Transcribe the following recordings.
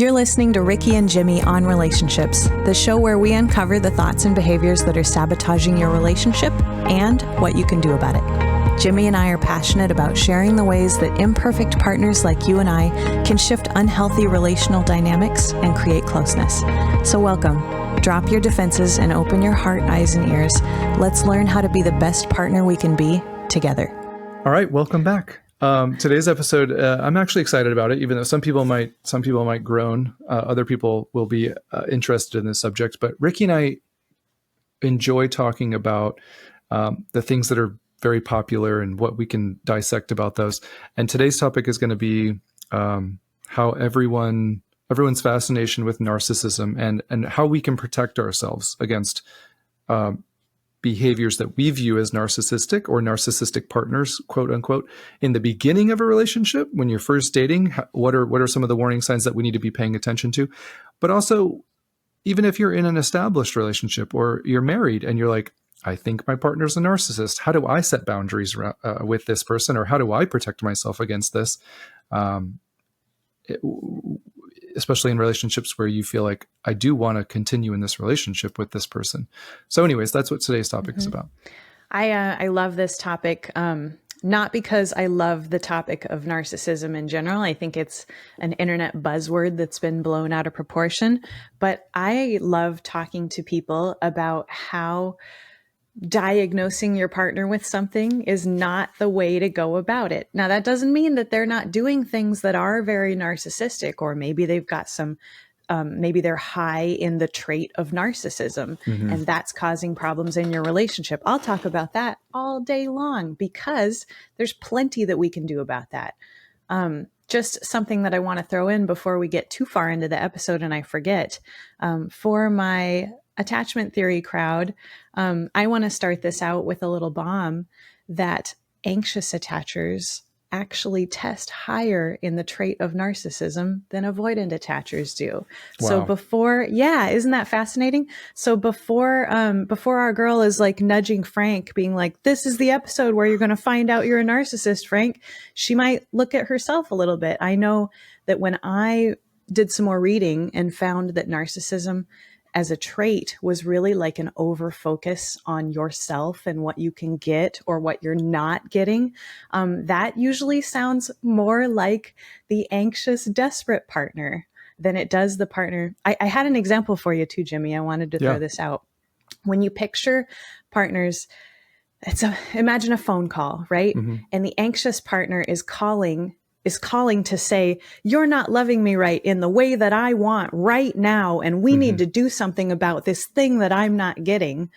You're listening to Ricky and Jimmy on Relationships, the show where we uncover the thoughts and behaviors that are sabotaging your relationship and what you can do about it. Jimmy and I are passionate about sharing the ways that imperfect partners like you and I can shift unhealthy relational dynamics and create closeness. So welcome. Drop your defenses and open your heart, eyes, and ears. Let's learn how to be the best partner we can be together. All right, welcome back. Today's episode, I'm actually excited about it, even though some people might groan. Other people will be interested in this subject. But Ricky and I enjoy talking about the things that are very popular and what we can dissect about those. And today's topic is going to be how everyone's fascination with narcissism and how we can protect ourselves against behaviors that we view as narcissistic or narcissistic partners, quote unquote, in the beginning of a relationship. When you're first dating, what are some of the warning signs that we need to be paying attention to? But also, even if you're in an established relationship or you're married and you're like, I think my partner's a narcissist. How do I set boundaries with this person, or how do I protect myself against this? Especially in relationships where you feel like, I do want to continue in this relationship with this person. So anyways, that's what today's topic is about. I love this topic, not because I love the topic of narcissism in general. I think it's an internet buzzword that's been blown out of proportion, but I love talking to people about how diagnosing your partner with something is not the way to go about it. Now, that doesn't mean that they're not doing things that are very narcissistic, or maybe they've got some, maybe they're high in the trait of narcissism, and that's causing problems in your relationship. I'll talk about that all day long because there's plenty that we can do about that. Just something that I want to throw in before we get too far into the episode and I forget, for my attachment theory crowd, I want to start this out with a little bomb that anxious attachers actually test higher in the trait of narcissism than avoidant attachers do. Wow. So isn't that fascinating? So before our girl is like nudging Frank, being like, this is the episode where you're going to find out you're a narcissist, Frank, she might look at herself a little bit. I know that when I did some more reading and found that narcissism as a trait was really like an over focus on yourself and what you can get or what you're not getting. That usually sounds more like the anxious, desperate partner than it does the partner. I had an example for you too, Jimmy. I wanted to throw this out. When you picture partners, imagine a phone call, right? And the anxious partner is calling to say, you're not loving me right in the way that I want right now. And we need to do something about this thing that I'm not getting.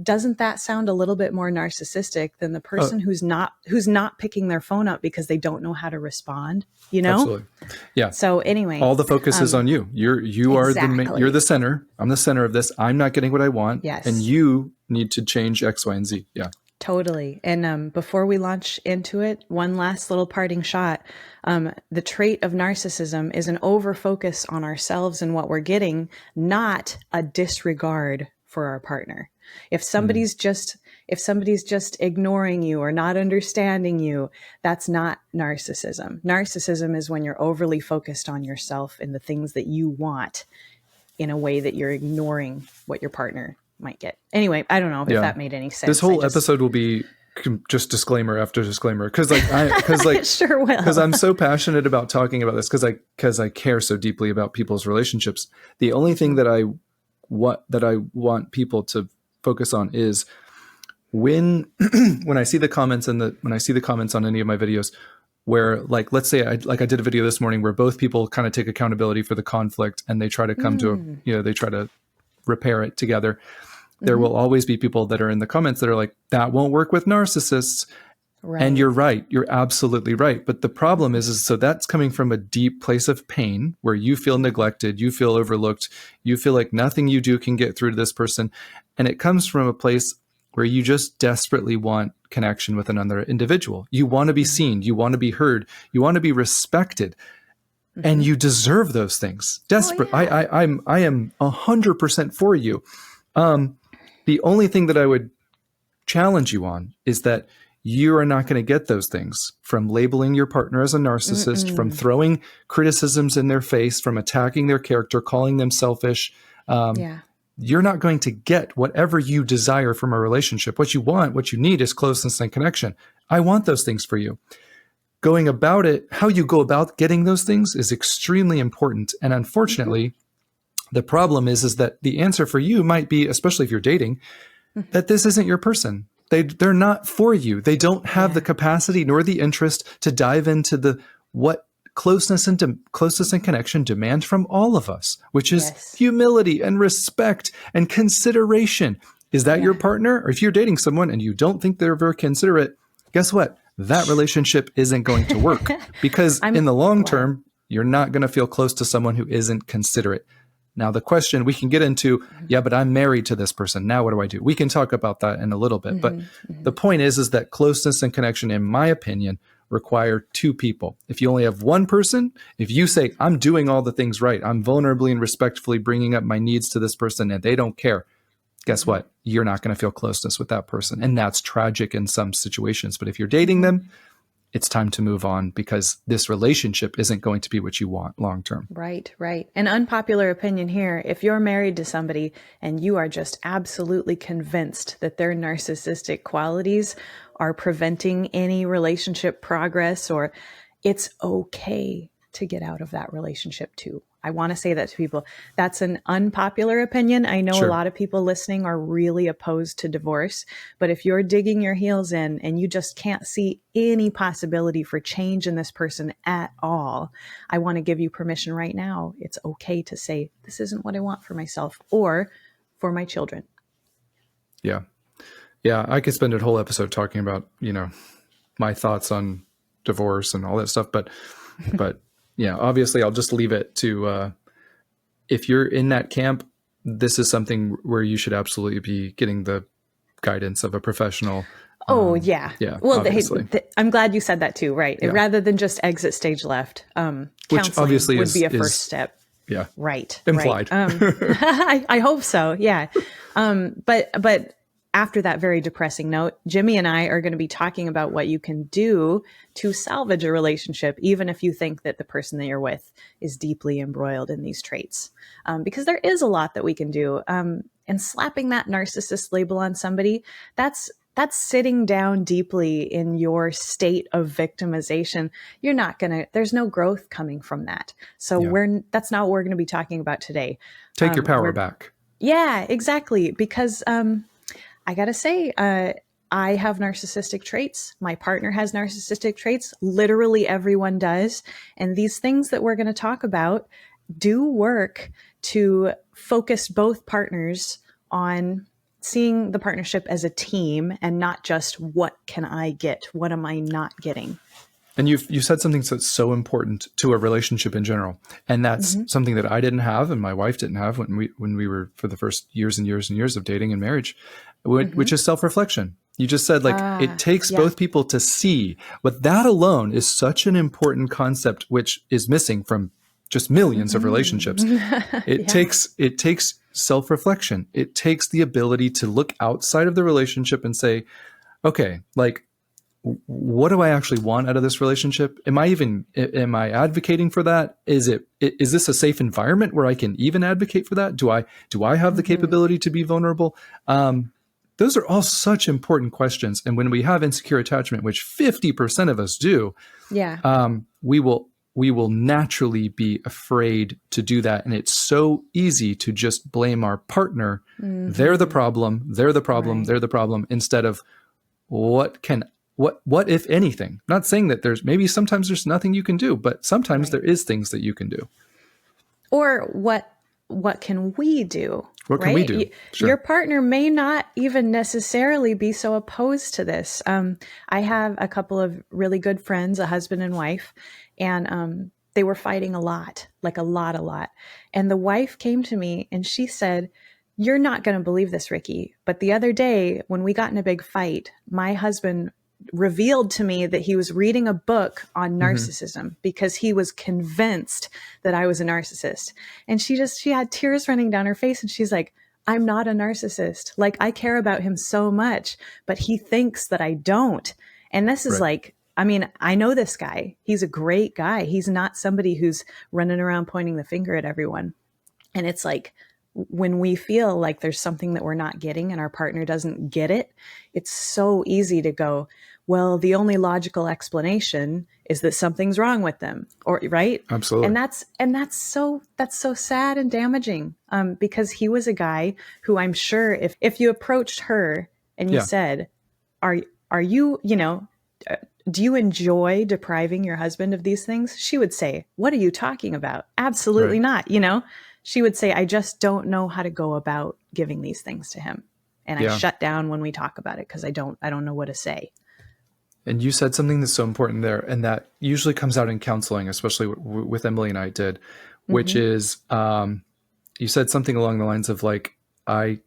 Doesn't that sound a little bit more narcissistic than the person who's not picking their phone up because they don't know how to respond? You know? Absolutely. Yeah. So anyway, all the focus is on you. You're the center. I'm the center of this. I'm not getting what I want. Yes. And you need to change X, Y, and Z. Yeah. Totally. And before we launch into it, one last little parting shot. The trait of narcissism is an over-focus on ourselves and what we're getting, not a disregard for our partner. If somebody's just ignoring you or not understanding you, that's not narcissism. Narcissism is when you're overly focused on yourself and the things that you want in a way that you're ignoring what your partner might get. Anyway, I don't know if that made any sense. This whole episode will be just disclaimer after disclaimer, because it sure will. Because I'm so passionate about talking about this, because I care so deeply about people's relationships. The only thing that I want people to focus on is when I see the comments on any of my videos where, like, let's say I did a video this morning where both people kind of take accountability for the conflict and they try to come to they try to repair it together. There will always be people that are in the comments that are like, that won't work with narcissists. Right. And you're right. You're absolutely right. But the problem is so that's coming from a deep place of pain where you feel neglected, you feel overlooked, you feel like nothing you do can get through to this person. And it comes from a place where you just desperately want connection with another individual. You want to be seen. You want to be heard. You want to be respected. And you deserve those things. Desperate. Oh, yeah. I am 100% for you. The only thing that I would challenge you on is that you are not going to get those things from labeling your partner as a narcissist, from throwing criticisms in their face, from attacking their character, calling them selfish. Yeah. You're not going to get whatever you desire from a relationship. What you want, what you need is closeness and connection. I want those things for you. Going about it, how you go about getting those things is extremely important. And unfortunately, the problem is that the answer for you might be, especially if you're dating, that this isn't your person. They're not for you. They don't have the capacity nor the interest to dive into what closeness and connection demand from all of us, which is humility and respect and consideration. Is that your partner? Or if you're dating someone and you don't think they're very considerate, guess what? That relationship isn't going to work because in the long term, you're not going to feel close to someone who isn't considerate. Now, the question we can get into, but I'm married to this person. Now, what do I do? We can talk about that in a little bit. But the point is that closeness and connection, in my opinion, require two people. If you only have one person, if you say, I'm doing all the things right, I'm vulnerably and respectfully bringing up my needs to this person and they don't care, guess what? You're not going to feel closeness with that person. And that's tragic in some situations. But if you're dating them, it's time to move on because this relationship isn't going to be what you want long term. Right, right. An unpopular opinion here. If you're married to somebody and you are just absolutely convinced that their narcissistic qualities are preventing any relationship progress, or it's okay to get out of that relationship too. I want to say that to people. That's an unpopular opinion. I know a lot of people listening are really opposed to divorce, but if you're digging your heels in and you just can't see any possibility for change in this person at all, I want to give you permission right now. It's okay to say, this isn't what I want for myself or for my children. Yeah. Yeah. I could spend a whole episode talking about, my thoughts on divorce and all that stuff, but yeah, obviously I'll just leave it to, if you're in that camp, this is something where you should absolutely be getting the guidance of a professional. Yeah. Well, I'm glad you said that too. Right. Yeah. Rather than just exit stage left, which obviously would be a first step. Yeah. Right. Implied. Right. I hope so. Yeah. But after that very depressing note, Jimmy and I are going to be talking about what you can do to salvage a relationship, even if you think that the person that you're with is deeply embroiled in these traits. Because there is a lot that we can do. And slapping that narcissist label on somebody, that's sitting down deeply in your state of victimization. There's no growth coming from that. So that's not what we're going to be talking about today. Take your power back. Yeah, exactly. Because, I got to say, I have narcissistic traits. My partner has narcissistic traits. Literally everyone does. And these things that we're going to talk about do work to focus both partners on seeing the partnership as a team and not just what can I get? What am I not getting? And you said something that's so important to a relationship in general. And that's something that I didn't have and my wife didn't have when we were for the first years and years and years of dating and marriage, which is self-reflection. You just said it takes both people to see, but that alone is such an important concept, which is missing from just millions of relationships. It takes self-reflection. It takes the ability to look outside of the relationship and say, okay, what do I actually want out of this relationship? Am I advocating for that? Is this a safe environment where I can even advocate for that? Do I have the capability to be vulnerable? Those are all such important questions. And when we have insecure attachment, which 50% of us do, we will naturally be afraid to do that. And it's so easy to just blame our partner. They're the problem. They're the problem. Right. They're the problem. Instead of what if anything? Not saying that sometimes there's nothing you can do, but sometimes there is things that you can do. Or what can we do? What can we do? Sure. Your partner may not even necessarily be so opposed to this. I have a couple of really good friends, a husband and wife, and they were fighting a lot. And the wife came to me and she said, "You're not going to believe this, Ricky, but the other day when we got in a big fight, my husband revealed to me that he was reading a book on narcissism because he was convinced that I was a narcissist." And she had tears running down her face. And she's like, "I'm not a narcissist. I care about him so much, but he thinks that I don't." And this is Right. like, I mean, I know this guy. He's a great guy. He's not somebody who's running around pointing the finger at everyone. And it's like, when we feel like there's something that we're not getting and our partner doesn't get it, it's so easy to go, well, the only logical explanation is that something's wrong with them, or right. Absolutely. And that's so sad and damaging, because he was a guy who, I'm sure if you approached her and you said, are you, do you enjoy depriving your husband of these things? She would say, what are you talking about? Absolutely not. She would say, I just don't know how to go about giving these things to him. And I shut down when we talk about it because I don't know what to say. And you said something that's so important there, and that usually comes out in counseling, especially with Emily and I did, which is you said something along the lines of like, I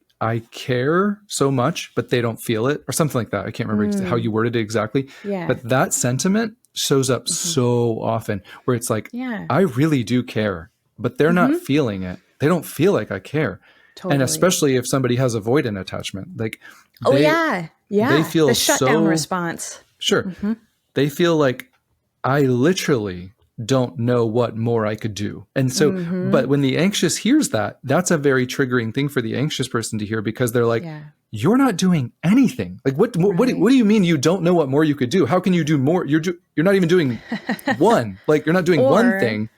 care so much, but they don't feel it, or something like that. I can't remember how you worded it exactly. Yeah. But that sentiment shows up so often, where it's like, I really do care, but they're not feeling it. They don't feel like I care. Totally. And especially if somebody has avoidant attachment, like, they feel the shutdown so, response. Sure. They feel like I literally don't know what more I could do. And so, but when the anxious hears that, that's a very triggering thing for the anxious person to hear, because they're like, you're not doing anything. Like, what do you mean you don't know what more you could do? How can you do more? You're not even doing one, like you're not doing one thing.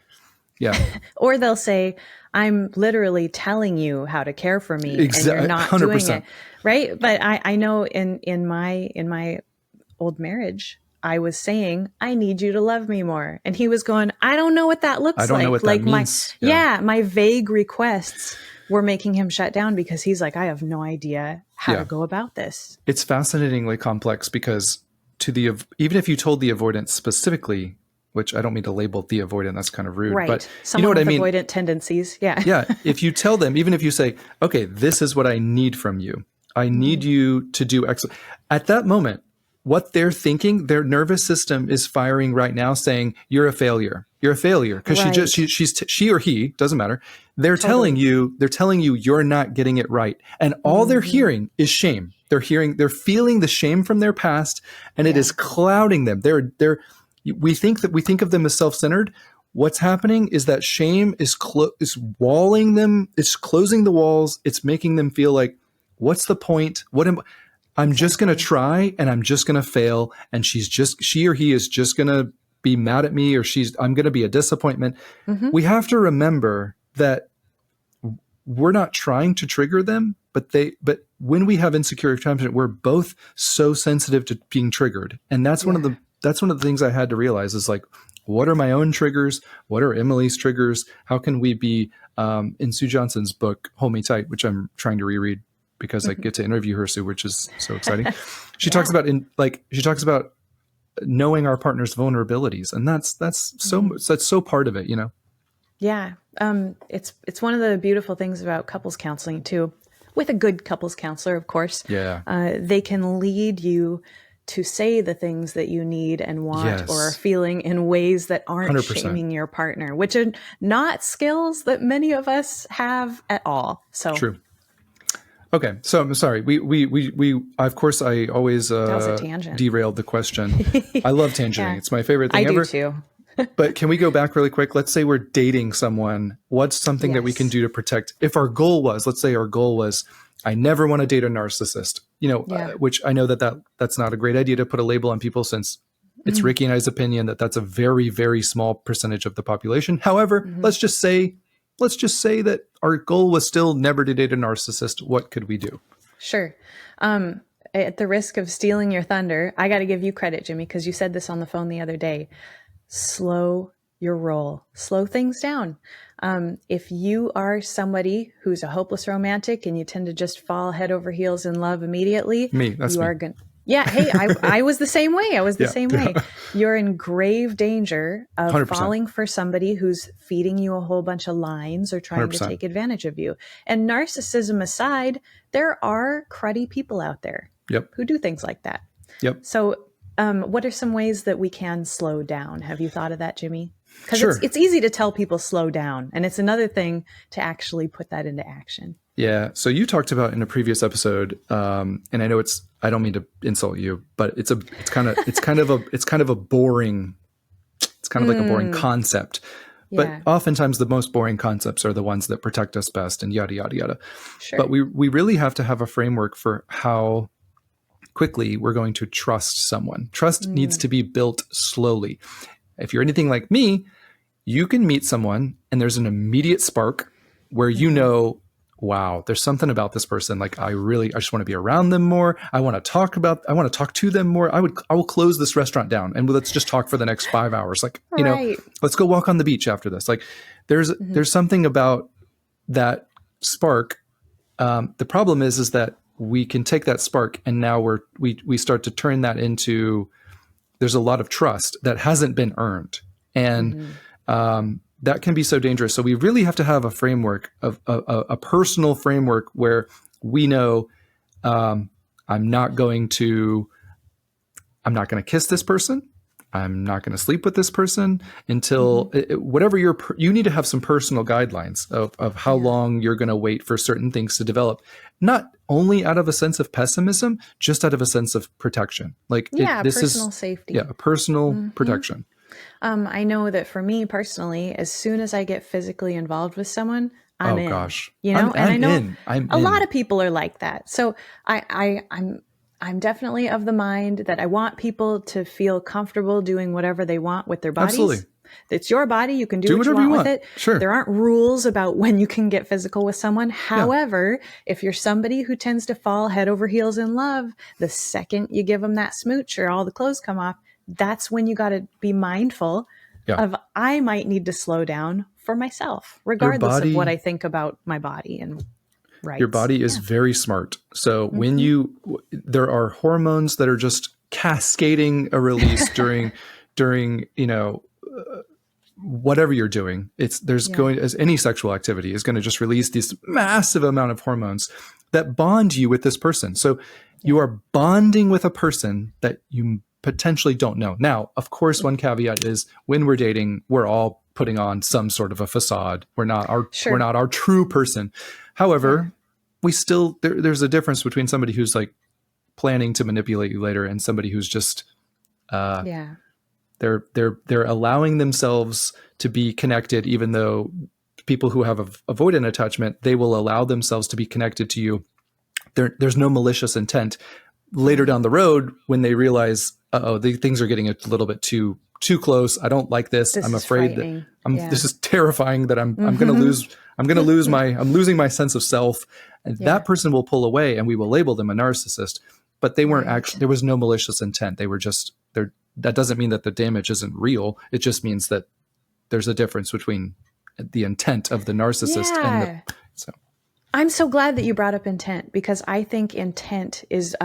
Yeah. Or they'll say, I'm literally telling you how to care for me, and you're not 100%. Doing it. Right. But I know in my old marriage, I was saying, I need you to love me more. And he was going, I don't know what that looks like. I don't know what that means. My vague requests were making him shut down, because he's like, I have no idea how to go about this. It's fascinatingly complex, because even if you told the avoidant specifically, which I don't mean to label the avoidant, that's kind of rude, right. but someone you know what I mean? Avoidant tendencies. Yeah. Yeah. If you tell them, even if you say, okay, this is what I need from you. I need you to do X. At that moment, what they're thinking, their nervous system is firing right now, saying, you're a failure. You're a failure. Because she or he, doesn't matter. They're telling you you're not getting it right. And all they're hearing is shame. They're feeling the shame from their past, and it is clouding them. We think of them as self-centered. What's happening is that shame is walling them. It's closing the walls. It's making them feel like, what's the point? I'm just going to try, and I'm just going to fail. And she or he is just going to be mad at me, or I'm going to be a disappointment. We have to remember that we're not trying to trigger them, but when we have insecure attachment, we're both so sensitive to being triggered. And that's one of the things I had to realize is like, what are my own triggers? What are Emily's triggers? How can we be, in Sue Johnson's book, Hold Me Tight, which I'm trying to reread, because I get to interview her, Sue, which is so exciting. She talks about knowing our partner's vulnerabilities, and that's so part of it, you know? Yeah. It's one of the beautiful things about couples counseling too, with a good couples counselor, of course. Yeah. They can lead you to say the things that you need and want or are feeling in ways that aren't 100%. Shaming your partner, which are not skills that many of us have at all. So true. Okay, so I'm sorry. We of course I always derailed the question. I love tangenting. It's my favorite thing ever. I do too. But can we go back really quick? Let's say we're dating someone. What's something that we can do to protect? If our goal was, let's say our goal was, I never want to date a narcissist. Which I know that's not a great idea to put a label on people, since it's Ricky and I's opinion that that's a very, very small percentage of the population. However, let's just say that our goal was still never to date a narcissist. What could we do? Sure. At the risk of stealing your thunder, I got to give you credit, Jimmy, because you said this on the phone the other day. Slow your roll. Slow things down. If you are somebody who's a hopeless romantic and you tend to just fall head over heels in love immediately, are going. Yeah. Hey, I was the same way. Way. You're in grave danger of 100%. Falling for somebody who's feeding you a whole bunch of lines or trying 100%. to take advantage of you. And narcissism aside, there are cruddy people out there who do things like that. Yep. So what are some ways that we can slow down? Have you thought of that, Jimmy? Because it's easy to tell people slow down, and it's another thing to actually put that into action. Yeah. So you talked about in a previous episode, and I know I don't mean to insult you, but it's kind of a boring, it's kind of like a boring concept. But Yeah. oftentimes the most boring concepts are the ones that protect us best, and yada, yada, yada. Sure. But we really have to have a framework for how quickly we're going to trust someone. Trust needs to be built slowly. If you're anything like me, you can meet someone and there's an immediate spark where you know, wow, there's something about this person. Like I just want to be around them more. I want to talk to them more. I will close this restaurant down and let's just talk for the next 5 hours. Like, Right. let's go walk on the beach after this. Like there's something about that spark. The problem is that we can take that spark and now we start to turn that into, there's a lot of trust that hasn't been earned. And, that can be so dangerous. So we really have to have a framework of a personal framework where we know, I'm not going to kiss this person. I'm not going to sleep with this person until whatever you need to have some personal guidelines of how long you're going to wait for certain things to develop, not only out of a sense of pessimism, just out of a sense of protection. Like personal safety. Yeah, a personal protection. I know that for me personally, as soon as I get physically involved with someone, I'm in. Gosh. And I know I'm a in. lot of people are like that. So I'm definitely of the mind that I want people to feel comfortable doing whatever they want with their bodies. Absolutely. It's your body. You can do what whatever you want with it. Sure. There aren't rules about when you can get physical with someone. However, if you're somebody who tends to fall head over heels in love, the second you give them that smooch or all the clothes come off, that's when you got to be mindful of, I might need to slow down for myself, regardless of what I think about my body and rights. Your body is very smart. So when there are hormones that are just cascading a release during, whatever you're doing, going as any sexual activity is going to just release this massive amount of hormones that bond you with this person. So you are bonding with a person that you potentially don't know. Now, of course, one caveat is when we're dating, we're all putting on some sort of a facade. We're not our true person. However, we still, there's a difference between somebody who's like planning to manipulate you later and somebody who's just, they're allowing themselves to be connected, even though people who have avoidant attachment, they will allow themselves to be connected to you. There's no malicious intent. Later down the road, when they realize, the things are getting a little bit too close. I don't like this. I'm afraid that this is terrifying that I'm going to lose I'm losing my sense of self. And that person will pull away and we will label them a narcissist, but they weren't actually, there was no malicious intent. They were just there. That doesn't mean that the damage isn't real. It just means that there's a difference between the intent of the narcissist and so. I'm so glad that you brought up intent, because I think intent is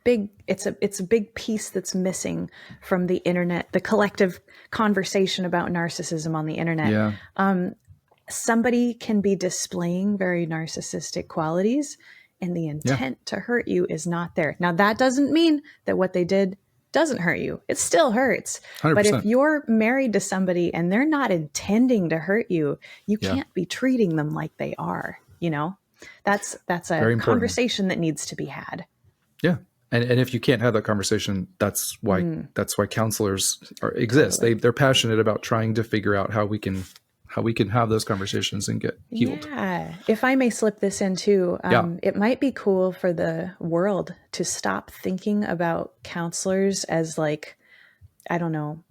it's a big piece that's missing from the internet, the collective conversation about narcissism on the internet. Yeah. Somebody can be displaying very narcissistic qualities and the intent to hurt you is not there. Now, that doesn't mean that what they did doesn't hurt you. It still hurts. 100%. But if you're married to somebody and they're not intending to hurt you, you can't be treating them like they are, That's a conversation that needs to be had. Yeah. And if you can't have that conversation, that's why counselors exist. Totally. They're passionate about trying to figure out how we can have those conversations and get healed. Yeah. If I may slip this in too, it might be cool for the world to stop thinking about counselors as like, I don't know,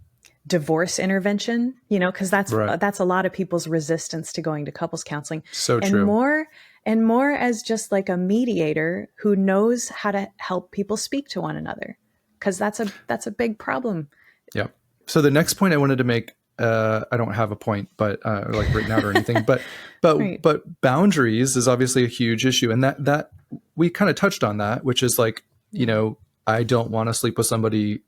divorce intervention, because that's a lot of people's resistance to going to couples counseling. So true. And more as just like a mediator who knows how to help people speak to one another, because that's a big problem. Yeah. So the next point I wanted to make, I don't have a point, but like written out or anything, but boundaries is obviously a huge issue, and that we kind of touched on that, which is like, I don't want to sleep with somebody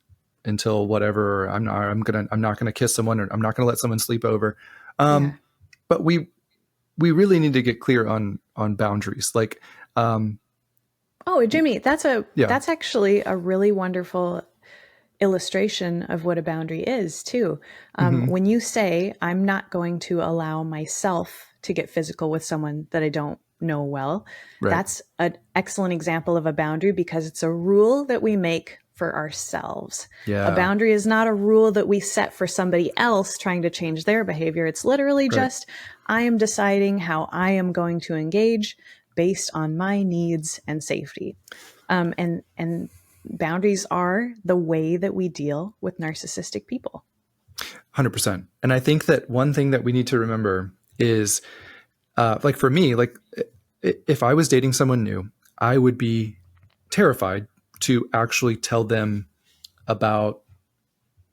until whatever. I'm not gonna kiss someone, or I'm not gonna let someone sleep over. But we really need to get clear on boundaries. Like, Jimmy, that's actually a really wonderful illustration of what a boundary is too. When you say, I'm not going to allow myself to get physical with someone that I don't know well. Right. That's an excellent example of a boundary because it's a rule that we make for ourselves. Yeah. A boundary is not a rule that we set for somebody else trying to change their behavior. It's literally just, I am deciding how I am going to engage based on my needs and safety. And boundaries are the way that we deal with narcissistic people. 100%. And I think that one thing that we need to remember is, like for me, like if I was dating someone new, I would be terrified to actually tell them about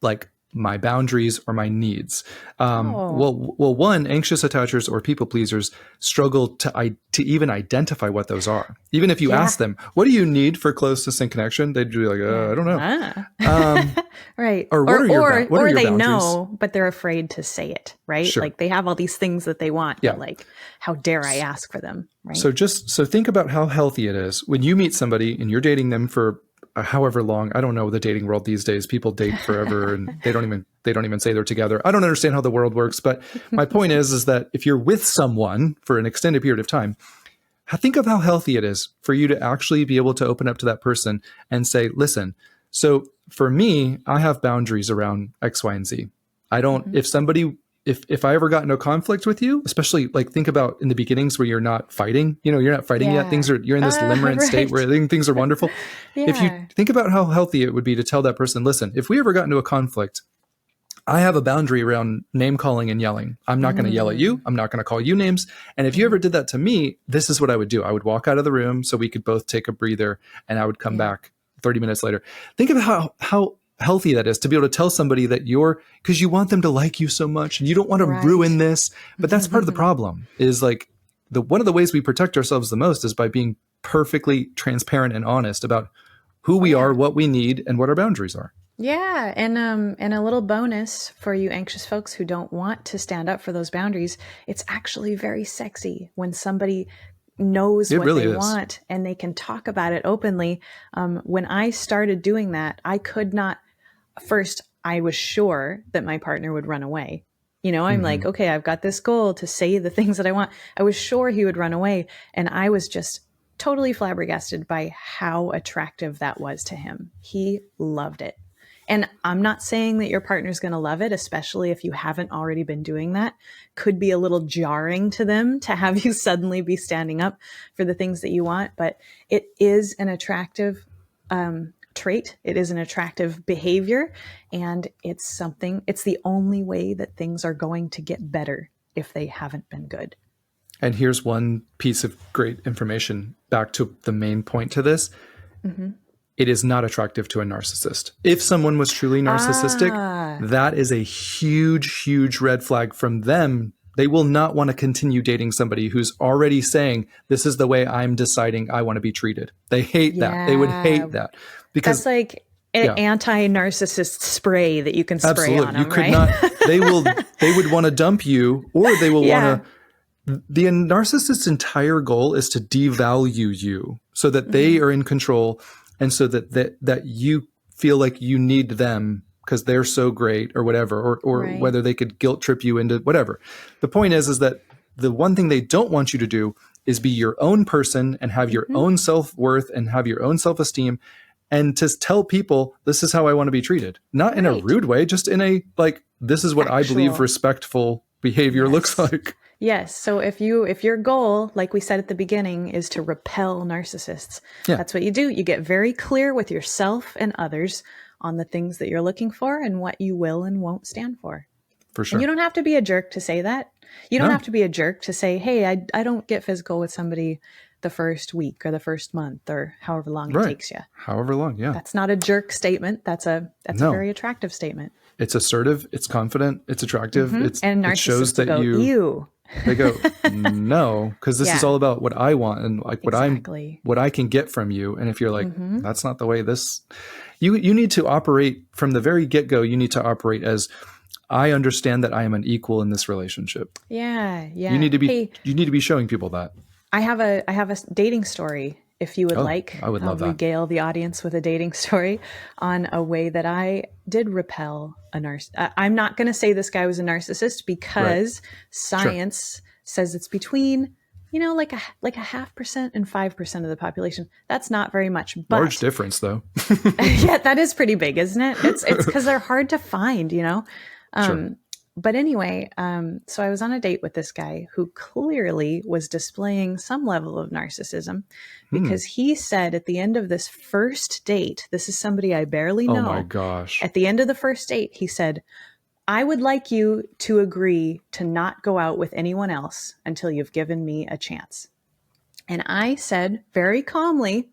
like my boundaries or my needs. Well, one, anxious attachers or people pleasers struggle to even identify what those are. Even if you ask them, what do you need for closeness and connection? They'd be like, I don't know. Right. Or what are your they boundaries? know, but they're afraid to say it, right? Sure. Like they have all these things that they want, but like, how dare I ask for them, right? So think about how healthy it is when you meet somebody and you're dating them for however long. I don't know the dating world these days. People date forever and they don't even say they're together. I don't understand how the world works, but my point is that if you're with someone for an extended period of time, think of how healthy it is for you to actually be able to open up to that person and say, listen, so for me, I have boundaries around X, Y, and Z. I don't, if I ever got into a conflict with you, especially like think about in the beginnings where you're not fighting, you're not fighting yet. You're in this limerent state where things are wonderful. If you think about how healthy it would be to tell that person, listen, if we ever got into a conflict, I have a boundary around name calling and yelling. I'm not going to yell at you. I'm not going to call you names. And if you ever did that to me, this is what I would do. I would walk out of the room so we could both take a breather and I would come back 30 minutes later. Think of how healthy that is to be able to tell somebody that because you want them to like you so much and you don't want to ruin this. But that's part of the problem is like one of the ways we protect ourselves the most is by being perfectly transparent and honest about who we are, what we need, and what our boundaries are. Yeah. And a little bonus for you anxious folks who don't want to stand up for those boundaries. It's actually very sexy when somebody knows what they want and they can talk about it openly. When I started doing that, I could not, first, I was sure that my partner would run away. I'm like, okay, I've got this goal to say the things that I want. I was sure he would run away. And I was just totally flabbergasted by how attractive that was to him. He loved it. And I'm not saying that your partner's going to love it, especially if you haven't already been doing that. Could be a little jarring to them to have you suddenly be standing up for the things that you want, but it is an attractive trait. It is an attractive behavior, and it's the only way that things are going to get better if they haven't been good. And here's one piece of great information back to the main point to this. It is not attractive to a narcissist. If someone was truly narcissistic, that is a huge, huge red flag from them. They will not want to continue dating somebody who's already saying, this is the way I'm deciding I want to be treated. They hate that. They would hate that. Because that's like an anti-narcissist spray that you can spray on them, you could not, they would want to dump you, or they will want to. The narcissist's entire goal is to devalue you so that they are in control. And so that you feel like you need them because they're so great or whatever, or whether they could guilt trip you into whatever. The point is that the one thing they don't want you to do is be your own person and have your own self-worth and have your own self-esteem and to tell people, this is how I want to be treated. Not in a rude way, just in a, like, this is what I believe respectful behavior looks like. Yes. So if your goal, like we said at the beginning, is to repel narcissists, that's what you do. You get very clear with yourself and others on the things that you're looking for and what you will and won't stand for. For sure. And you don't have to be a jerk to say that. You don't have to be a jerk to say, hey, I don't get physical with somebody the first week or the first month or however long it takes you. However long, That's not a jerk statement. That's a very attractive statement. It's assertive, it's confident, it's attractive. And narcissists it shows that go, ew. They go, no, because this is all about what I want and like what I can get from you. And if you're like, that's not the way this, you need to operate from the very get-go. You need to operate as, I understand that I am an equal in this relationship. Yeah. You need to be showing people that. I have a dating story. If you would like, I would love that. Regale the audience with a dating story on a way that I did repel a narcissist. I'm not going to say this guy was a narcissist because science says it's between, like a 0.5% and 5% of the population. That's not very much, but Large difference though. yeah, that is pretty big, isn't it? It's because they're hard to find, Sure. But anyway, so I was on a date with this guy who clearly was displaying some level of narcissism, because he said at the end of this first date, this is somebody I barely know. Oh my gosh. At the end of the first date, he said, I would like you to agree to not go out with anyone else until you've given me a chance. And I said very calmly,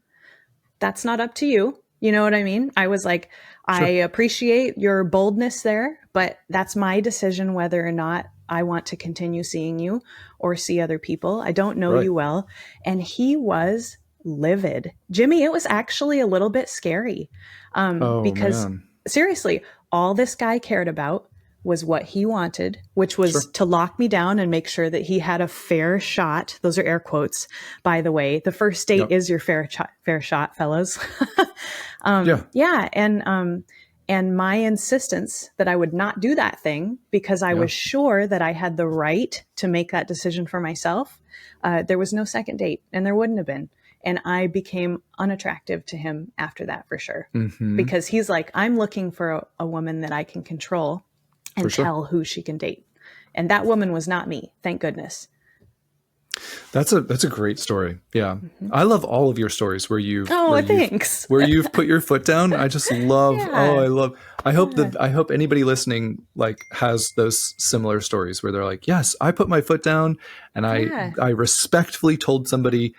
that's not up to you. You know what I mean? I was like, I appreciate your boldness there, but that's my decision whether or not I want to continue seeing you or see other people. I don't know you well. And he was livid. Jimmy, it was actually a little bit scary, because seriously, all this guy cared about was what he wanted, which was to lock me down and make sure that he had a fair shot. Those are air quotes, by the way. The first date is your fair shot, fellas. Yeah. And my insistence that I would not do that thing because I was sure that I had the right to make that decision for myself. There was no second date, and there wouldn't have been. And I became unattractive to him after that, for sure. Because he's like, I'm looking for a woman that I can control and tell who she can date. And that woman was not me. Thank goodness. That's a great story. Yeah. I love all of your stories where you've thanks. where you've put your foot down. I just love I hope anybody listening has those similar stories where they're like, yes, I put my foot down and I respectfully told somebody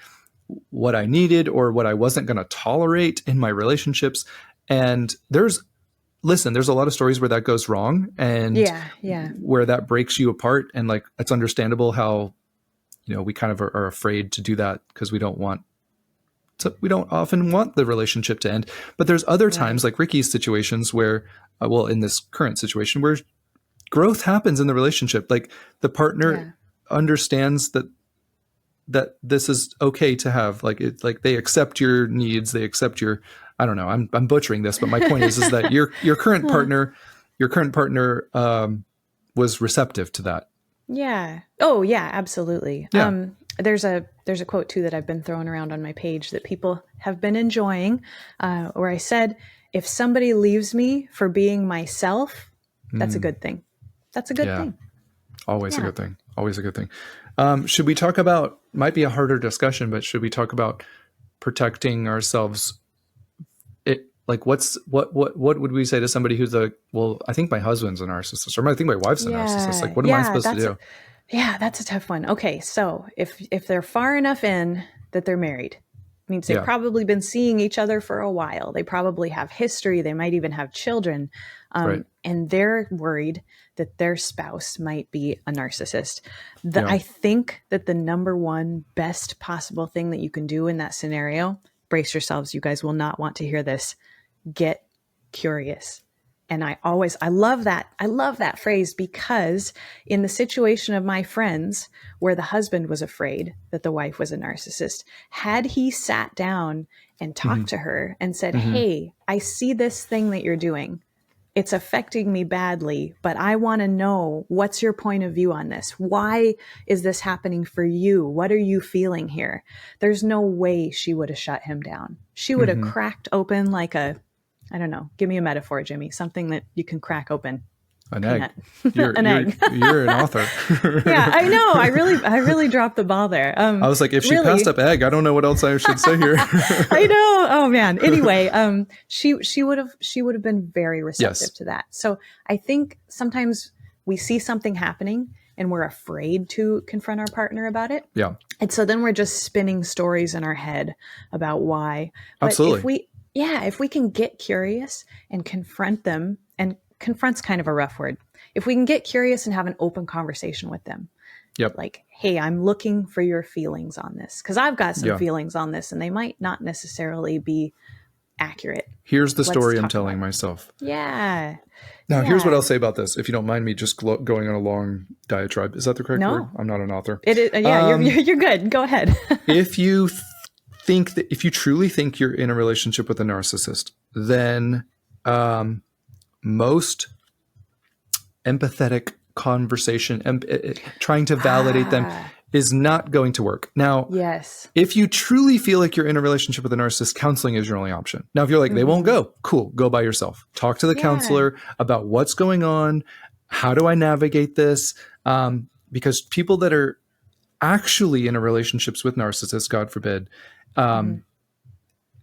what I needed or what I wasn't going to tolerate in my relationships. And there's a lot of stories where that goes wrong and where that breaks you apart. And it's understandable how, we kind of are afraid to do that because we don't often want the relationship to end. But there's other times like Ricky's situations where, in this current situation where growth happens in the relationship, like the partner understands that this is okay to have, they accept your needs. They accept your, I don't know, I'm butchering this, but my point is that your current partner was receptive to that. Yeah. Oh yeah, absolutely. Yeah. There's a quote too that I've been throwing around on my page that people have been enjoying, where I said, if somebody leaves me for being myself, that's a good thing. That's a good thing. Always a good thing. Always a good thing. Should we talk about, might be a harder discussion, but should we talk about protecting ourselves? What would we say to somebody who's I think my husband's a narcissist, or I think my wife's a narcissist. What am I supposed to do? That's a tough one. Okay. So if they're far enough in that they're married, means they've probably been seeing each other for a while. They probably have history. They might even have children. And they're worried that their spouse might be a narcissist. I think that the number one best possible thing that you can do in that scenario, brace yourselves, you guys will not want to hear this, get curious. And I love that. I love that phrase, because in the situation of my friends where the husband was afraid that the wife was a narcissist, had he sat down and talked to her and said, hey, I see this thing that you're doing. It's affecting me badly, but I want to know, what's your point of view on this? Why is this happening for you? What are you feeling here? There's no way she would have shut him down. She would have cracked open I don't know. Give me a metaphor, Jimmy. Something that you can crack open. An egg. You're an author. Yeah, I know. I really dropped the ball there. I was like, if she passed up egg, I don't know what else I should say here. I know. Oh man. Anyway, she would have been very receptive to that. So I think sometimes we see something happening and we're afraid to confront our partner about it. Yeah. And so then we're just spinning stories in our head about why. But absolutely. If we can get curious and confront them, and confront's kind of a rough word. If we can get curious and have an open conversation with them, like, hey, I'm looking for your feelings on this, because I've got some feelings on this and they might not necessarily be accurate. Here's the story I'm telling myself. Yeah. Now, here's what I'll say about this. If you don't mind me just going on a long diatribe. Is that the correct word? I'm not an author. It is. Yeah, you're good. Go ahead. If you truly think you're in a relationship with a narcissist, then most empathetic conversation and trying to validate them is not going to work. Now, yes. if you truly feel like you're in a relationship with a narcissist, counseling is your only option. Now, if you're like, they won't go, cool, go by yourself. Talk to the counselor about what's going on. How do I navigate this? Because people that are actually in a relationships with narcissists, God forbid,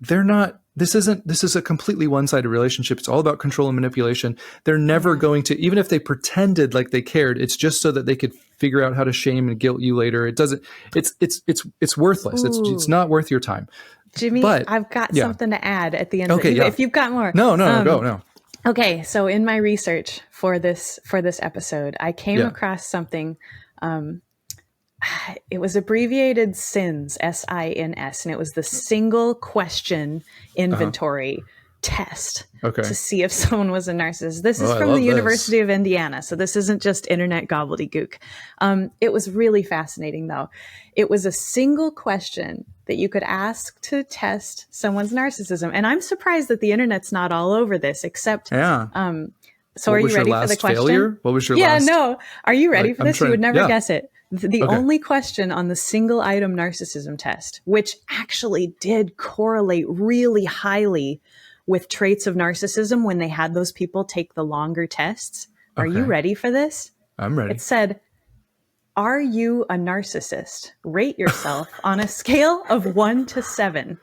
they're not, this is a completely one-sided relationship. It's all about control and manipulation. They're never going to, even if they pretended like they cared, it's just so that they could figure out how to shame and guilt you later. It doesn't, it's worthless. It's not worth your time. Jimmy, but, I've got something to add at the end. Okay, if you've got more. No, go, no. Okay. So in my research for this episode, I came across something, it was abbreviated SINS, SINS, and it was the single question inventory test to see if someone was a narcissist. This is from the University of Indiana, so this isn't just internet gobbledygook. It was really fascinating, though. It was a single question that you could ask to test someone's narcissism, and I'm surprised that the internet's not all over this, except so are you ready for the question? Failure? What was your last? Yeah, no. Are you ready for this? You would never guess it. The Okay. only question on the single item narcissism test, which actually did correlate really highly with traits of narcissism when they had those people take the longer tests. Are you ready for this? I'm ready. It said, are you a narcissist? Rate yourself on a scale of 1 to 7.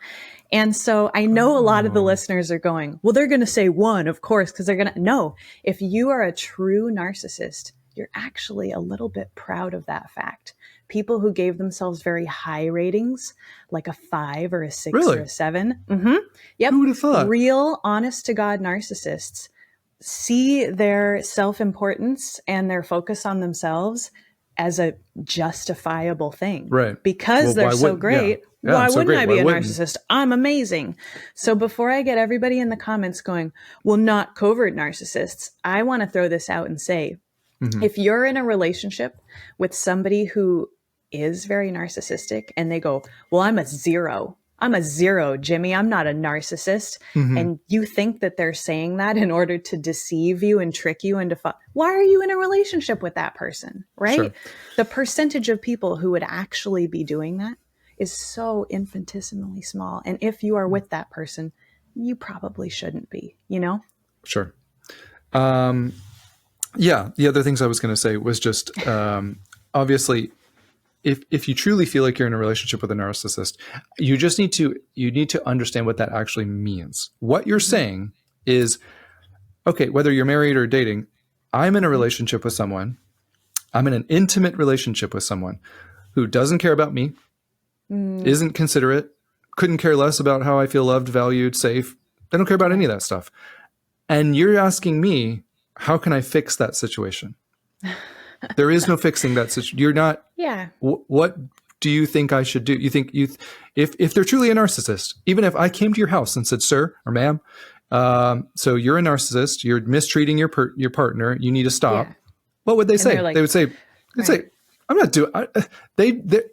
And so I know a lot of the listeners are going, well, they're going to say 1, of course, because they're going to, no, if you are a true narcissist, you're actually a little bit proud of that fact. People who gave themselves very high ratings, like a 5 or a 6 or a 7. Yep. Who would have thought? Real, honest to God narcissists see their self-importance and their focus on themselves as a justifiable thing. Right. Because they're so great. Yeah, why so wouldn't great. I be Why a wouldn't? narcissist? I'm amazing. So before I get everybody in the comments going, well, not covert narcissists, I want to throw this out and say, if you're in a relationship with somebody who is very narcissistic and they go, well, I'm a 0. I'm a 0, Jimmy. I'm not a narcissist. And you think that they're saying that in order to deceive you and trick you into, why are you in a relationship with that person? Right? Sure. The percentage of people who would actually be doing that is so infinitesimally small. And if you are with that person, you probably shouldn't be, you know? Sure. Yeah. The other things I was going to say was just, obviously, if you truly feel like you're in a relationship with a narcissist, you need to understand what that actually means. What you're saying is, okay, whether you're married or dating, I'm in a relationship with someone. I'm in an intimate relationship with someone who doesn't care about me, isn't considerate, couldn't care less about how I feel loved, valued, safe. They don't care about any of that stuff. And you're asking me, how can I fix that situation? There is no fixing that situation. You're not. Yeah. What do you think I should do? You think if they're truly a narcissist, even if I came to your house and said, sir or ma'am, so you're a narcissist, you're mistreating your partner, you need to stop. Yeah. What would they say? Like, they would say, I'm not doing,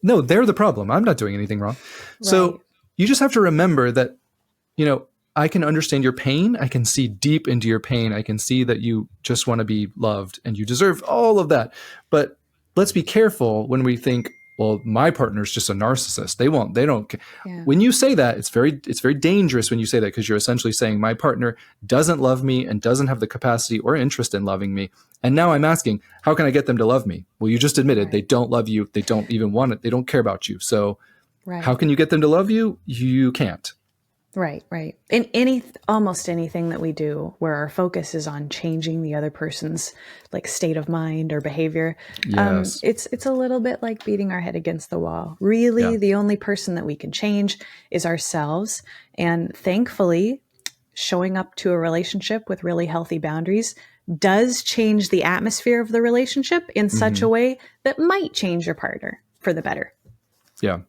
no, they're the problem. I'm not doing anything wrong. Right. So you just have to remember that, I can understand your pain. I can see deep into your pain. I can see that you just want to be loved and you deserve all of that. But let's be careful when we think, well, my partner's just a narcissist. They don't. Yeah. When you say that, it's very dangerous when you say that, because you're essentially saying my partner doesn't love me and doesn't have the capacity or interest in loving me. And now I'm asking, how can I get them to love me? Well, you just admitted they don't love you. They don't even want it. They don't care about you. So how can you get them to love you? You can't. Right. In almost anything that we do where our focus is on changing the other person's like state of mind or behavior, yes. It's a little bit like beating our head against the wall. Really, the only person that we can change is ourselves. And thankfully, showing up to a relationship with really healthy boundaries does change the atmosphere of the relationship in such a way that might change your partner for the better. Yeah.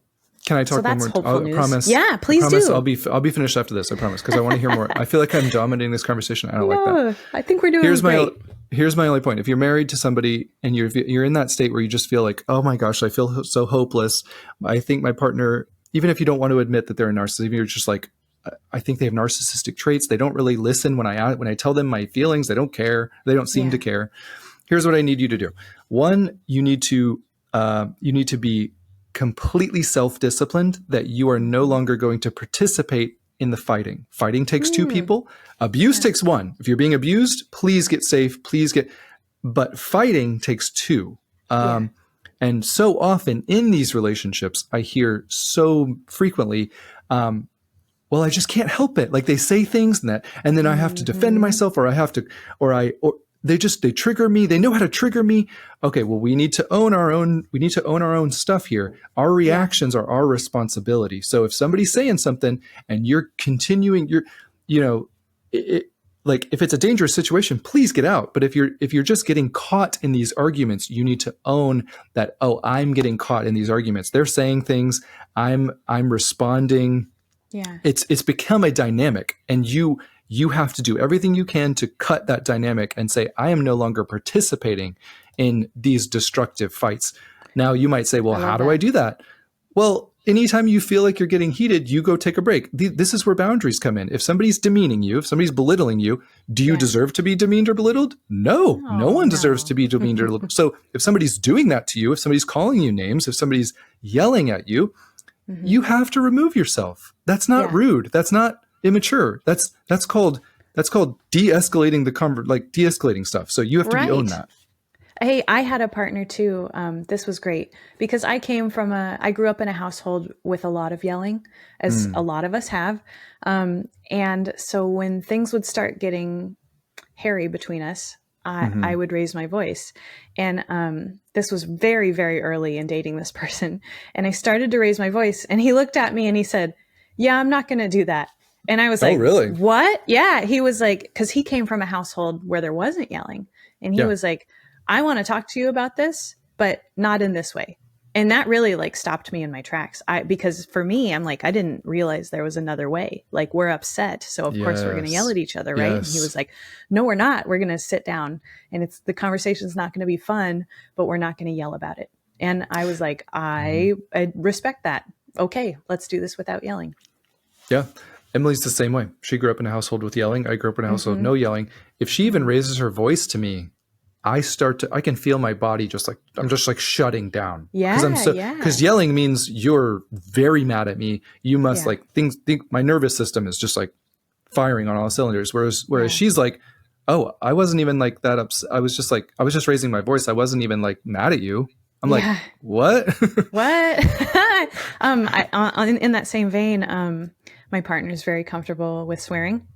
Can I talk one more? I promise. Yeah, please do. I'll be finished after this. I promise, because I want to hear more. I feel like I'm dominating this conversation. I don't like that. I think we're doing great. Here's my only point. If you're married to somebody and you're in that state where you just feel like, oh my gosh, I feel so hopeless. I think my partner, even if you don't want to admit that they're a narcissist, even you're just like, I think they have narcissistic traits. They don't really listen when I tell them my feelings. They don't care. They don't seem to care. here's what I need you to do. One, you need to be completely self-disciplined, that you are no longer going to participate in the fighting. Fighting takes two people. Abuse takes one. If you're being abused, please get safe. But fighting takes two. And so often in these relationships, I hear so frequently, well, I just can't help it. Like they say things and then I have to defend myself, or they trigger me. They know how to trigger me. Okay, well, we need to own our own stuff here. Our reactions are our responsibility. So if somebody's saying something and you're continuing, like if it's a dangerous situation, please get out. But if you're just getting caught in these arguments, you need to own that, oh, I'm getting caught in these arguments. They're saying things, I'm responding. Yeah. It's become a dynamic, and you have to do everything you can to cut that dynamic and say, I am no longer participating in these destructive fights. Now you might say, well, how do I do that? Well, anytime you feel like you're getting heated, you go take a break. This is where boundaries come in. If somebody's demeaning you, if somebody's belittling you, do you deserve to be demeaned or belittled? No one deserves to be demeaned or belittled. So if somebody's doing that to you, if somebody's calling you names, if somebody's yelling at you, you have to remove yourself. That's not rude. That's not immature. That's called de-escalating de-escalating stuff. So you have to own that. Hey, I had a partner too. This was great because I grew up in a household with a lot of yelling, as a lot of us have. And so when things would start getting hairy between us, I would raise my voice. And this was very, very early in dating this person. And I started to raise my voice and he looked at me and he said, yeah, I'm not going to do that. And I was like, really? What? Yeah. He was like, because he came from a household where there wasn't yelling. And he was like, I want to talk to you about this, but not in this way. And that really like stopped me in my tracks. Because for me, I'm like, I didn't realize there was another way. Like we're upset. So of course we're going to yell at each other. Right. And he was like, no, we're not. We're going to sit down and the conversation's not going to be fun, but we're not going to yell about it. And I was like, I respect that. Okay, let's do this without yelling. Yeah. Emily's the same way. She grew up in a household with yelling. I grew up in a household with no yelling. If she even raises her voice to me, I can feel my body I'm just like shutting down. Yeah. Because yelling means you're very mad at me. You must my nervous system is just like firing on all cylinders. Whereas she's like, oh, I wasn't even like that upset. I was just raising my voice. I wasn't even like mad at you. I'm like, what? What? In that same vein, my partner is very comfortable with swearing,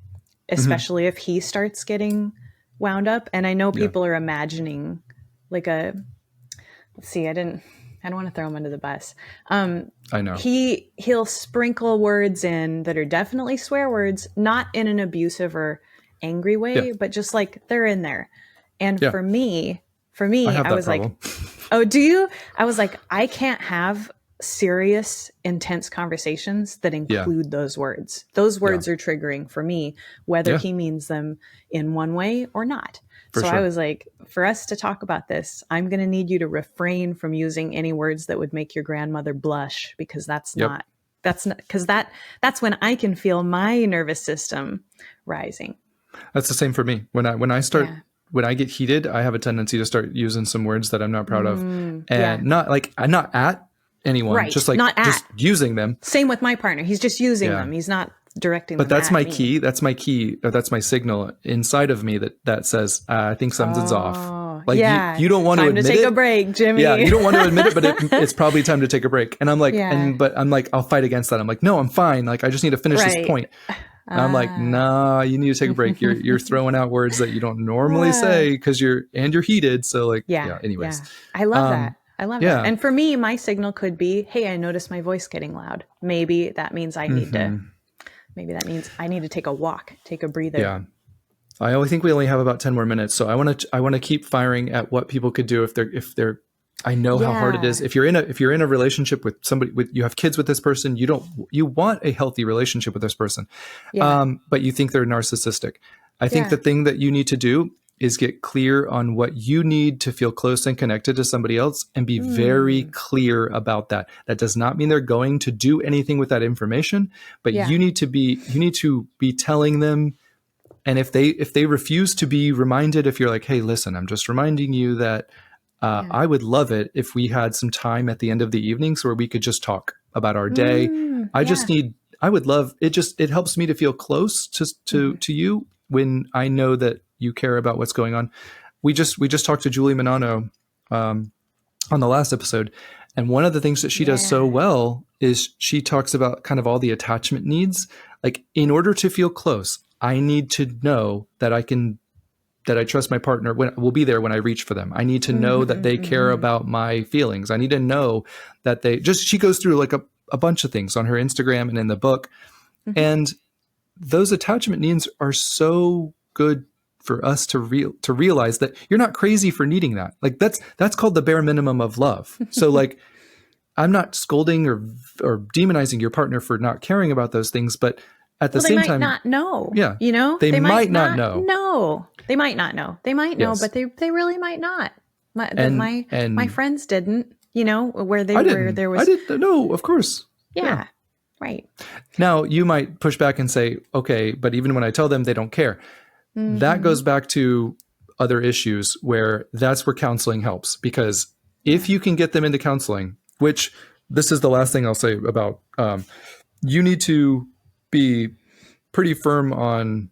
especially if he starts getting wound up. And I know people are imagining like let's see, I don't want to throw him under the bus. I know. He'll sprinkle words in that are definitely swear words, not in an abusive or angry way, but just like they're in there. And for me, I was like, oh, do you? I was like, I can't have serious, intense conversations that include those words. Those words are triggering for me, whether he means them in one way or not. So I was like, for us to talk about this, I'm going to need you to refrain from using any words that would make your grandmother blush, because that's when I can feel my nervous system rising. That's the same for me. When I get heated, I have a tendency to start using some words that I'm not proud of, and I'm not at anyone, just using them. Same with my partner. He's just using them. He's not directing them. But that's my key. That's my key. That's my signal inside of me that says, I think something's off. Like you don't want to admit it. Time to take a break, Jimmy. Yeah, you don't want to admit it, but it's probably time to take a break. And I'm like, but I'm like, I'll fight against that. I'm like, no, I'm fine. Like, I just need to finish this point. And I'm like, nah, you need to take a break. You're throwing out words that you don't normally say because you're heated. So like, anyways. I love that. I love that. And for me, my signal could be, hey, I noticed my voice getting loud. Maybe that means I need to take a walk, take a breather. Yeah. I think we only have about 10 more minutes. So I want to keep firing at what people could do if they're I know how hard it is. If you're in a relationship with somebody, you have kids with this person, you want a healthy relationship with this person. But you think they're narcissistic. I think the thing that you need to do is get clear on what you need to feel close and connected to somebody else, and be very clear about that. That does not mean they're going to do anything with that information, but you need to be telling them And if they refuse to be reminded, if you're like, hey, listen, I'm just reminding you that I would love it if we had some time at the end of the evenings where we could just talk about our day. I would love it. It helps me to feel close to you when I know that you care about what's going on. We just talked to Julie Manano on the last episode. And one of the things that she does so well is she talks about kind of all the attachment needs. Like, in order to feel close, I need to know that I trust my partner when will be there when I reach for them. I need to know that they care about my feelings. I need to know that she goes through like a bunch of things on her Instagram and in the book. And those attachment needs are so good for us to realize that you're not crazy for needing that. Like that's called the bare minimum of love. So like, I'm not scolding or demonizing your partner for not caring about those things, but at the same time, they might not know. Yeah, you know, they might not know. No, they might not know. They might know, but they really might not. My friends didn't. You know, where there was. I didn't. No, of course. Yeah. Right. Now you might push back and say, okay, but even when I tell them, they don't care. That goes back to other issues where that's where counseling helps, because if you can get them into counseling, which this is the last thing I'll say about, you need to be pretty firm on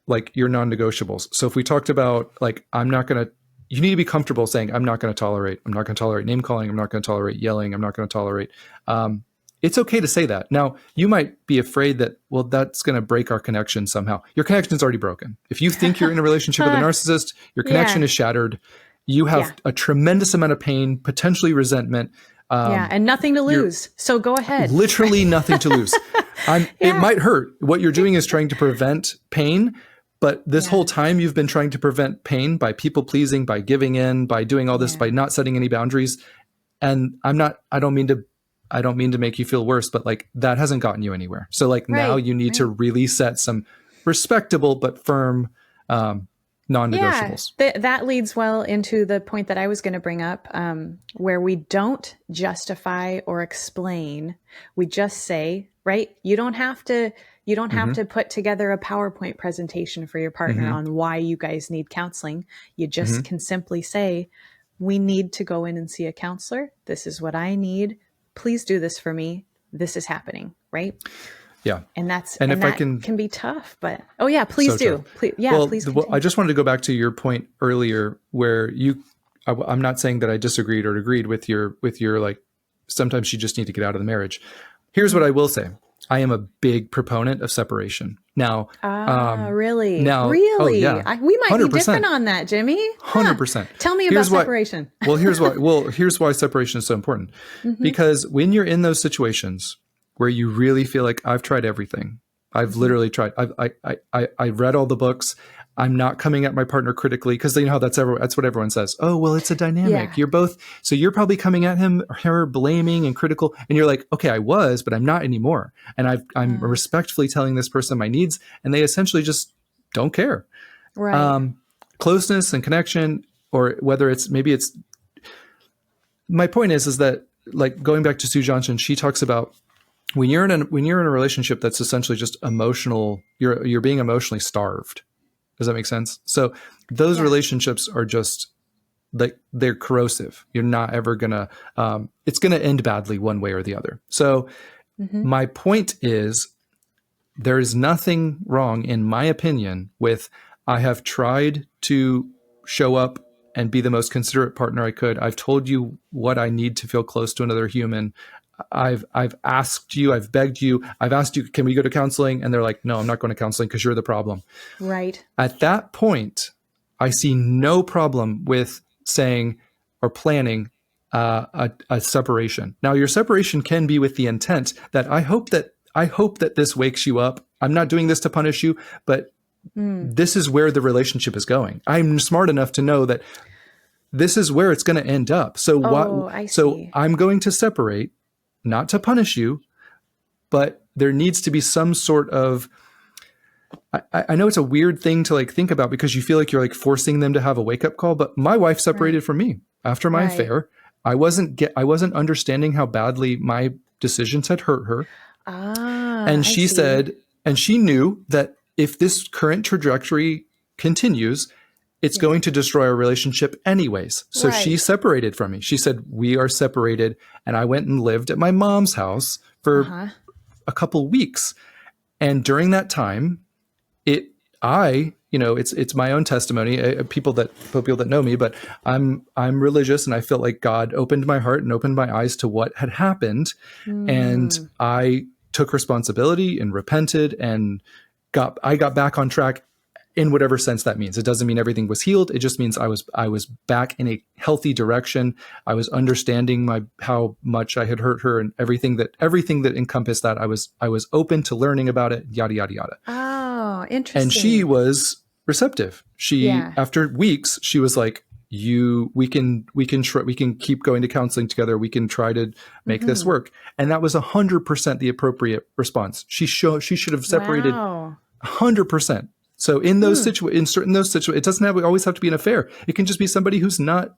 like your non-negotiables. So if we talked about like, you need to be comfortable saying, I'm not going to tolerate name calling. I'm not going to tolerate yelling. I'm not going to tolerate, it's okay to say that. Now, you might be afraid that, well, that's going to break our connection somehow. Your connection's already broken. If you think you're in a relationship with a narcissist, your connection is shattered. You have a tremendous amount of pain, potentially resentment. And nothing to lose. So go ahead. Literally nothing to lose. It might hurt. What you're doing is trying to prevent pain. But this whole time you've been trying to prevent pain by people pleasing, by giving in, by doing all this, by not setting any boundaries. And I don't mean to make you feel worse, but like that hasn't gotten you anywhere. So like now you need to really set some respectable but firm non-negotiables. That leads well into the point that I was going to bring up, where we don't justify or explain. We just say, right? You don't have to put together a PowerPoint presentation for your partner on why you guys need counseling. You just can simply say, we need to go in and see a counselor. This is what I need. Please do this for me. This is happening, right? Yeah. And that can be tough, but please do. Please, please. I just wanted to go back to your point earlier where I'm not saying that I disagreed or agreed with your like, sometimes you just need to get out of the marriage. Here's what I will say. I am a big proponent of separation. Now, really? Oh, yeah. We might 100%. be different on that, Jimmy. 100%. Tell me about separation. Here's why separation is so important. Because when you're in those situations where you really feel like I've tried everything, I've literally tried. I read all the books. I'm not coming at my partner critically, because you know how that's what everyone says. Oh, well, it's a dynamic. Yeah. So you're probably coming at him or her blaming and critical, and you're like, okay, I was, but I'm not anymore. And I'm respectfully telling this person my needs, and they essentially just don't care. Right. Closeness and connection, or whether my point is that, like, going back to Sue Johnson, she talks about when you're in a relationship that's essentially just emotional, you're being emotionally starved. Does that make sense? So those relationships are just like, they're corrosive. You're not ever gonna, it's gonna end badly one way or the other. So my point is, there is nothing wrong, in my opinion, with, I have tried to show up and be the most considerate partner I could. I've told you what I need to feel close to another human. I've asked you, I've begged you, I've asked you, can we go to counseling? And they're like, no, I'm not going to counseling because you're the problem. Right. At that point, I see no problem with saying or planning a separation. Now, your separation can be with the intent that I hope that this wakes you up. I'm not doing this to punish you, but this is where the relationship is going. I'm smart enough to know that this is where it's going to end up. So I'm going to separate, not to punish you, but there needs to be some sort of, I know it's a weird thing to like think about, because you feel like you're like forcing them to have a wake up call, but my wife separated from me after my affair. I wasn't understanding how badly my decisions had hurt her. And she said, and she knew that if this current trajectory continues, it's going to destroy our relationship anyways. So she separated from me. She said, we are separated. And I went and lived at my mom's house for a couple weeks. And during that time, it's my own testimony. People that know me, but I'm religious, and I felt like God opened my heart and opened my eyes to what had happened, and I took responsibility and repented and I got back on track in whatever sense that means. It doesn't mean everything was healed. It just means I was back in a healthy direction. I was understanding how much I had hurt her, and everything that encompassed that. I was open to learning about it. Yada yada yada. Oh, interesting. And she was receptive. After weeks, she was like, we can keep going to counseling together. We can try to make this work. And that was 100% the appropriate response. She should have separated 100%. So in those situations, it doesn't always have to be an affair. It can just be somebody who's not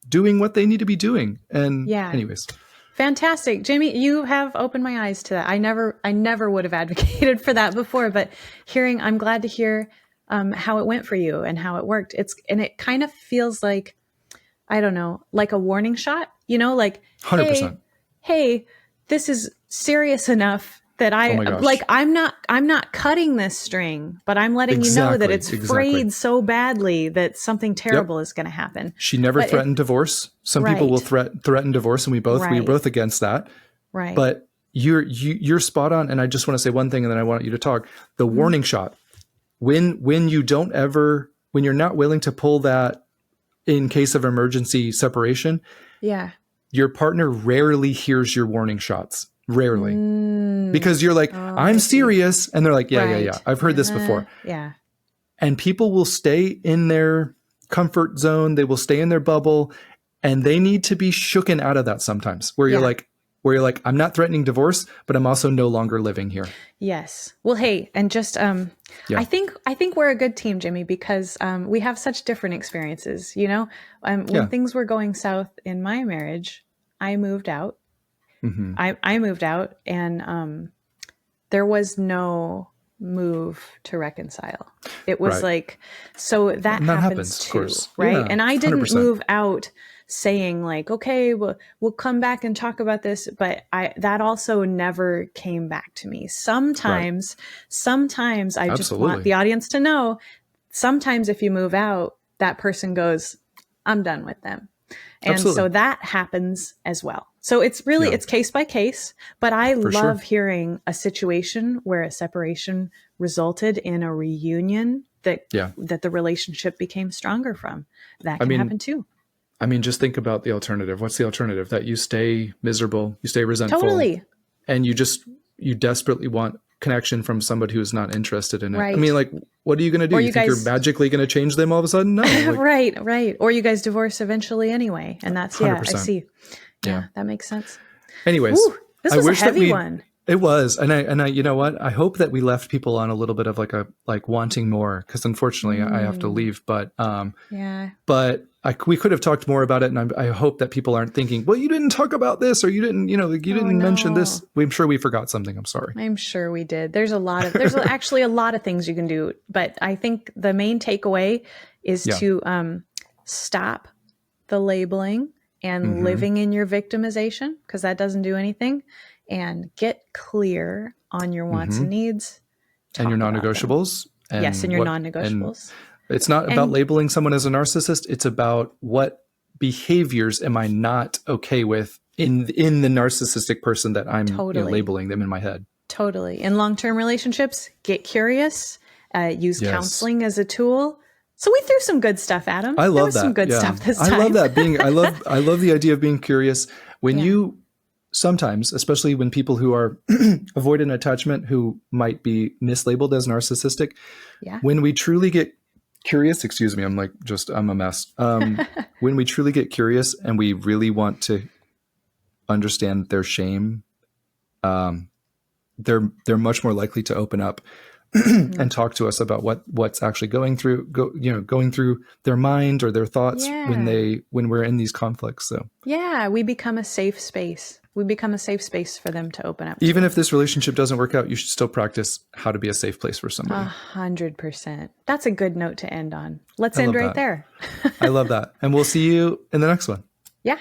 doing what they need to be doing. And anyways. Fantastic. Jamie, you have opened my eyes to that. I never would have advocated for that before, but I'm glad to hear how it went for you and how it worked. It kind of feels like, I don't know, like a warning shot, like, 100%. Hey, this is serious enough that I'm not cutting this string, but I'm letting you know that it's frayed so badly that something terrible is going to happen. She never threatened divorce. Some people will threaten divorce, and we were both against that. Right. But you're spot on. And I just want to say one thing, and then I want you to talk. The warning shot. When you're not willing to pull that in case of emergency separation, your partner rarely hears your warning shots. Rarely. Because you're like, I'm serious. And they're like, yeah. I've heard this before. Yeah. And people will stay in their comfort zone. They will stay in their bubble, and they need to be shooken out of that sometimes, where you're like, I'm not threatening divorce, but I'm also no longer living here. Yes. Well, hey, and just, I think we're a good team, Jimmy, because we have such different experiences, when things were going south in my marriage, I moved out. I moved out, and there was no move to reconcile. It was like, so that happens too, of course. Right? Yeah, and I didn't 100%. Move out saying like, okay, we'll come back and talk about this, but that also never came back to me. Sometimes I just want the audience to know, sometimes if you move out, that person goes, I'm done with them. And so that happens as well. So it's really, it's case by case, but I love hearing a situation where a separation resulted in a reunion that the relationship became stronger from. That can happen too. I mean, just think about the alternative. What's the alternative? That you stay miserable, you stay resentful. Totally. And you desperately want connection from somebody who's not interested in it. Right. I mean, like, what are you going to do? You think you're magically going to change them all of a sudden? No. Like, right. Or you guys divorce eventually anyway. And that's, 100%. I see. Yeah, that makes sense. Anyways, this was a heavy one. It was. And I, you know what? I hope that we left people on a little bit of like wanting more, because unfortunately I have to leave, but we could have talked more about it. And I hope that people aren't thinking, well, you didn't talk about this, or you didn't, didn't mention this. I'm sure we forgot something. I'm sorry. I'm sure we did. There's actually a lot of things you can do, but I think the main takeaway is to stop the labeling and living in your victimization, because that doesn't do anything, and get clear on your wants and needs. And your non-negotiables. And your non-negotiables. It's not about labeling someone as a narcissist. It's about what behaviors am I not okay with in the narcissistic person that I'm labeling them in my head. Totally. In long-term relationships, get curious, use counseling as a tool. So we threw some good stuff at him. I love that. Some good stuff this time. I love that. I love the idea of being curious. When you sometimes, especially when people who are avoidant attachment, who might be mislabeled as narcissistic, when we truly get curious, excuse me, I'm a mess. When we truly get curious and we really want to understand their shame, they're much more likely to open up. and talk to us about what's actually going through their mind or their thoughts when we're in these conflicts. So yeah, we become a safe space. We become a safe space for them to open up. Even if this relationship doesn't work out, you should still practice how to be a safe place for somebody. 100%. That's a good note to end on. Let's end right there. I love that. And we'll see you in the next one. Yeah.